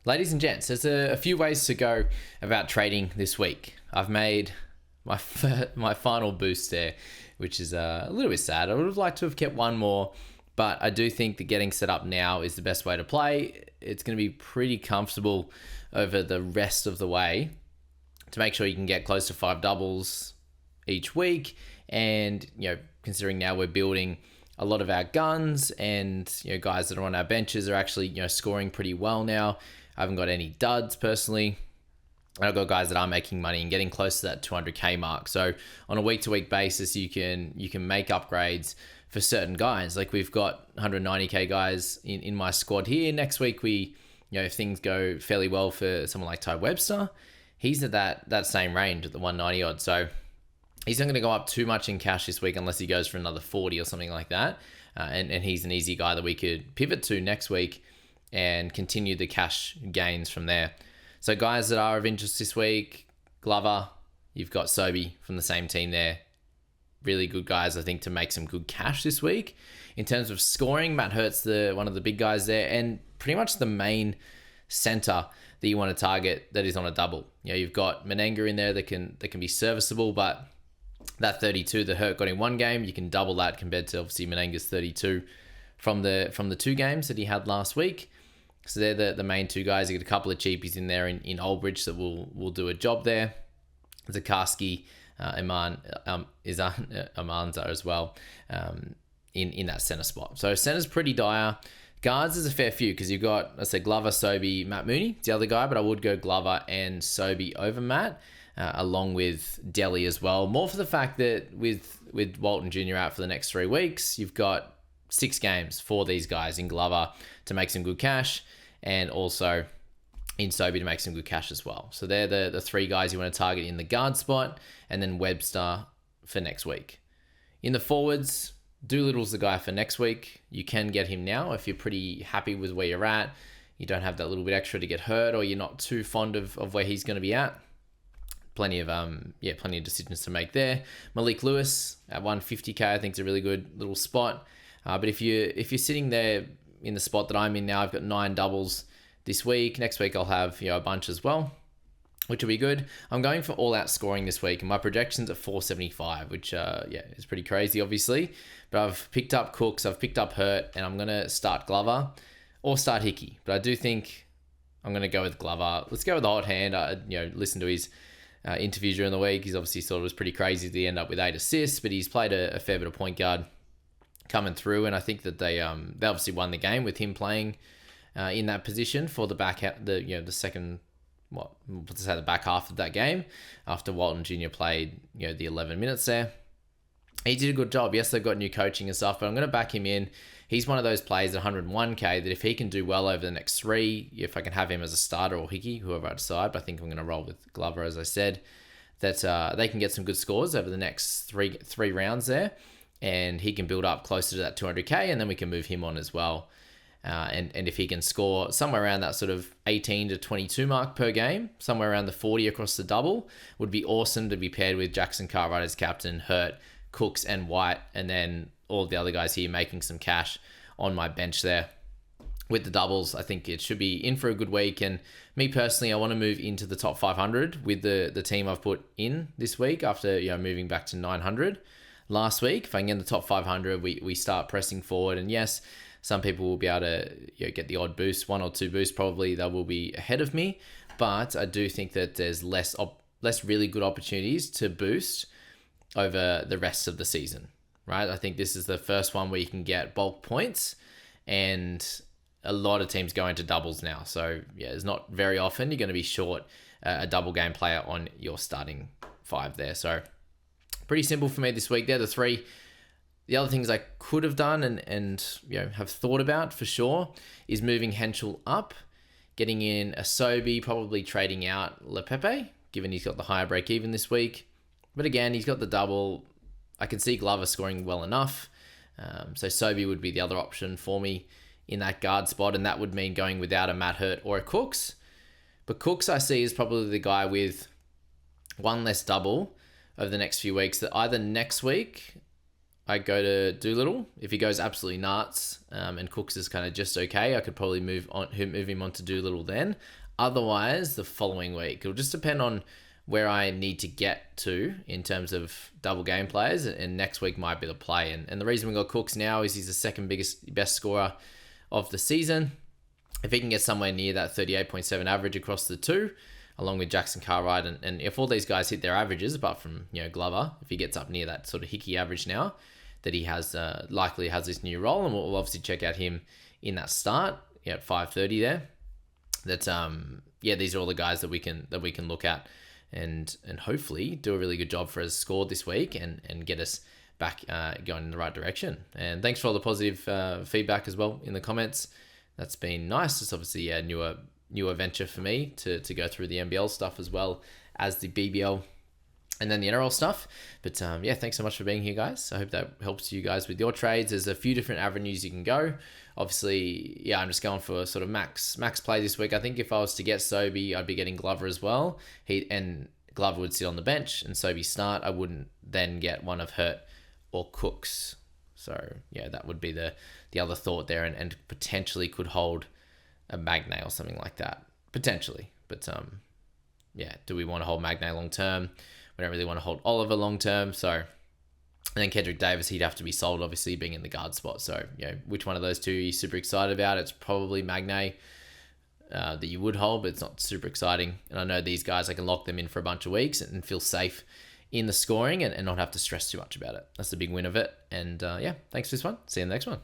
Ladies and gents, there's a few ways to go about trading this week. I've made my final boost there, which is a little bit sad. I would have liked to have kept one more, but I do think that getting set up now is the best way to play. It's going to be pretty comfortable over the rest of the way to make sure you can get close to 5 doubles each week. And, considering now we're building a lot of our guns and, guys that are on our benches are actually, scoring pretty well now. I haven't got any duds personally. I've got guys that are making money and getting close to that 200k mark. So on a week-to-week basis, you can make upgrades for certain guys. Like we've got 190k guys in my squad here. Next week, if things go fairly well for someone like Ty Webster, he's at that same range at the 190 odd. So he's not going to go up too much in cash this week unless he goes for another 40 or something like that. And he's an easy guy that we could pivot to next week and continue the cash gains from there. So guys that are of interest this week, Glover, you've got Sobey from the same team there. Really good guys, I think, to make some good cash this week. In terms of scoring, Matt Hurt's one of the big guys there, and pretty much the main center that you want to target that is on a double. You've got Menenga in there that can be serviceable, but that 32 that Hurt got in one game, you can double that compared to obviously Menenga's 32 from the 2 games that he had last week. So they're the main 2 guys. You get a couple of cheapies in there in Oldbridge that will do a job there. Zakarski, Amanza as well in that center spot. So center's pretty dire. Guards is a fair few because you've got, let's say, Glover, Sobey, Matt Mooney, it's the other guy, but I would go Glover and Sobey over Matt, along with Delhi as well. More for the fact that with Walton Jr. out for the next 3 weeks, you've got 6 games for these guys in Glover to make some good cash, and also in Sobey to make some good cash as well. So they're the 3 guys you want to target in the guard spot, and then Webster for next week. In the forwards, Doolittle's the guy for next week. You can get him now if you're pretty happy with where you're at. You don't have that little bit extra to get hurt, or you're not too fond of where he's going to be at. Plenty of decisions to make there. Malik Lewis at 150k, I think is a really good little spot. But if you're sitting there in the spot that I'm in now, I've got 9 doubles this week. Next week I'll have a bunch as well, which will be good. I'm going for all-out scoring this week, and my projection's at 475, which is pretty crazy, obviously. But I've picked up Cooks, I've picked up Hurt, and I'm gonna start Glover or start Hickey. But I do think I'm gonna go with Glover. Let's go with the hot hand. I listened to his interview during the week. He's obviously thought it was pretty crazy to end up with 8 assists, but he's played a fair bit of point guard coming through, and I think that they obviously won the game with him playing in that position for the back the second the back half of that game after Walton Jr. played the 11 minutes there. He did a good job. Yes, they've got new coaching and stuff, but I'm going to back him in. He's one of those players at 101k that if he can do well over the next 3, if I can have him as a starter or Hickey, whoever I decide, but I think I'm going to roll with Glover, as I said, that they can get some good scores over the next three rounds there, and he can build up closer to that 200k, and then we can move him on as well. And if he can score somewhere around that sort of 18 to 22 mark per game, somewhere around the 40 across the double, would be awesome to be paired with Jackson Cartwright as captain, Hurt, Cooks, and White, and then all the other guys here making some cash on my bench there. With the doubles, I think it should be in for a good week. And me personally, I want to move into the top 500 with the team I've put in this week after moving back to 900 last week. If I can get in the top 500, we start pressing forward. And yes, some people will be able to get the odd boost, 1 or 2 boosts probably. They will be ahead of me, but I do think that there's less really good opportunities to boost over the rest of the season, right? I think this is the first one where you can get bulk points, and a lot of teams go into doubles now. So yeah, it's not very often you're going to be short a double game player on your starting 5 there. So pretty simple for me this week. They're the 3. The other things I could have done and have thought about for sure is moving Henschel up, getting in a Sobey, probably trading out Lepepe, given he's got the higher break even this week. But again, he's got the double. I can see Glover scoring well enough. So Sobey would be the other option for me in that guard spot, and that would mean going without a Matt Hurt or a Cooks. But Cooks I see is probably the guy with 1 less double over the next few weeks, that either next week I go to Doolittle. If he goes absolutely nuts, and Cooks is kind of just okay, I could probably move him on to Doolittle then. Otherwise, the following week, it'll just depend on where I need to get to in terms of double game players, and next week might be the play. And the reason we got Cooks now is he's the second best scorer of the season. If he can get somewhere near that 38.7 average across the two, along with Jackson Cartwright, and if all these guys hit their averages, apart from Glover, if he gets up near that sort of Hickey average now, that he has likely has this new role, and we'll obviously check out him in that start at 5:30 there. That these are all the guys that we can look at, and hopefully do a really good job for us score this week and get us back going in the right direction. And thanks for all the positive feedback as well in the comments. That's been nice. It's obviously a newer venture for me to go through the NBL stuff as well as the BBL and then the NRL stuff. But thanks so much for being here, guys. I hope that helps you guys with your trades. There's a few different avenues you can go. Obviously, I'm just going for sort of max play this week. I think if I was to get Sobey, I'd be getting Glover as well. Glover would sit on the bench and Sobey start. I wouldn't then get one of Hurt or Cooks. So that would be the other thought there, and potentially could hold a Magnay or something like that. Potentially. But do we want to hold Magnay long term? We don't really want to hold Oliver long term. So, and then Kendrick Davis, he'd have to be sold, obviously, being in the guard spot. So, which one of those two are you super excited about? It's probably Magnay that you would hold, but it's not super exciting. And I know these guys, I can lock them in for a bunch of weeks and feel safe in the scoring and not have to stress too much about it. That's the big win of it. And thanks for this one. See you in the next one.